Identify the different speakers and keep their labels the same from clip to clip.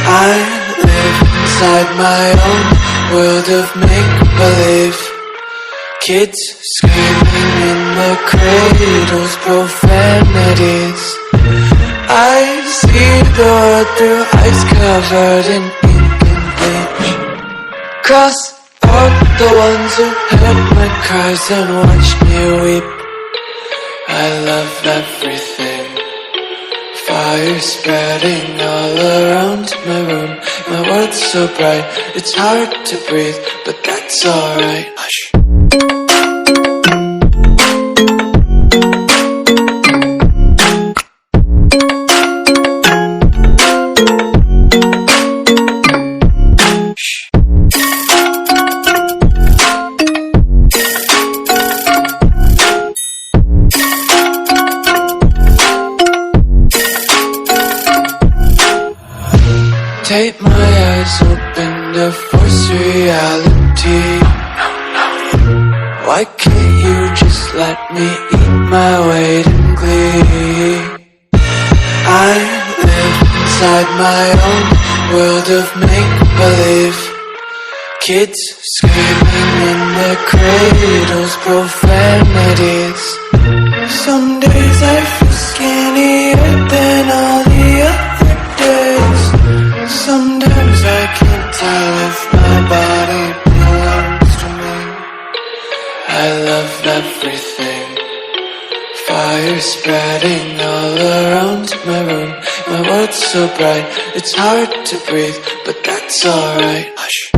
Speaker 1: I live inside my own world of make-believe. Kids screaming in the cradles, profanities. I see the world through eyes covered in ink and bleach. Cross out the ones who heard my cries and watched me weep. I love everything. Fire spreading all around my room. My world's so bright, it's hard to breathe, but that's alright. Hush. Take my eyes open to force reality. Why can't you just let me eat my weight in glee? I live inside my own world of make-believe. Kids screaming in the cradles, profanities. Some days I feel skinnier than all the other days. Sometimes I can't tell if my body belongs to me. I love everything. Fire spreading all around my room. My world's so bright, it's hard to breathe, but that's alright. Hush.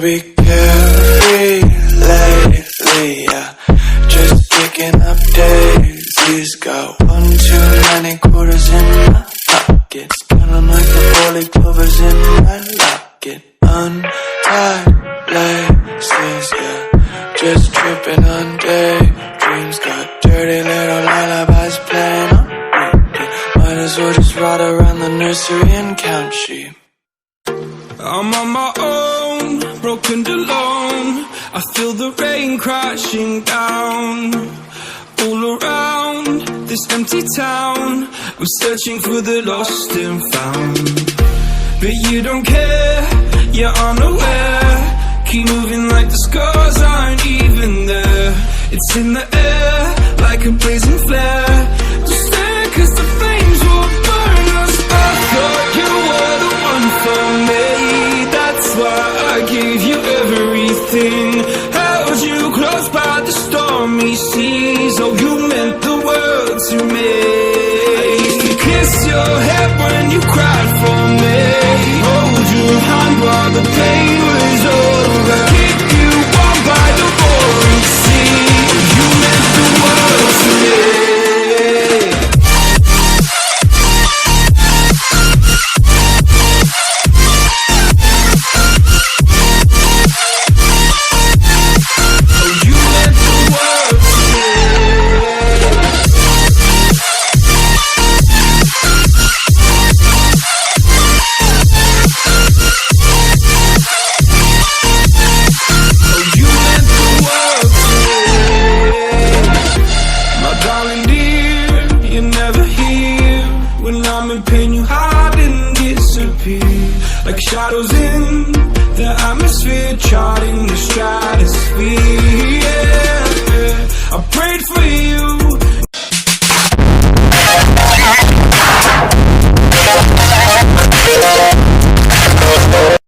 Speaker 1: Be carefree lately, yeah. Just picking up daisies. Got 1 too many quarters in my pockets. Count 'em like the 40 clovers in my locket. Untied laces, yeah. Just tripping on daydreams. Got dirty little lullabies playing on repeat. Might as well just ride around the nursery and count sheep.
Speaker 2: I'm on my own, broken alone. I feel the rain crashing down. All around this empty town, I'm searching for the lost and found. But you don't care, you're unaware. Keep moving like the scars aren't even there. It's in the air, like a blazing flare. Just stare, 'cause the flames will burn us. I thought you were the one for me. That's why I gave you everything. Held you close by the stormy seas. Oh, you meant the world to me. I used to kiss your head when you cried for me. Hold your hand while the pain was over. Keep you warm by the water. shadows in the atmosphere, charting the stratosphere. Yeah, yeah. I prayed for you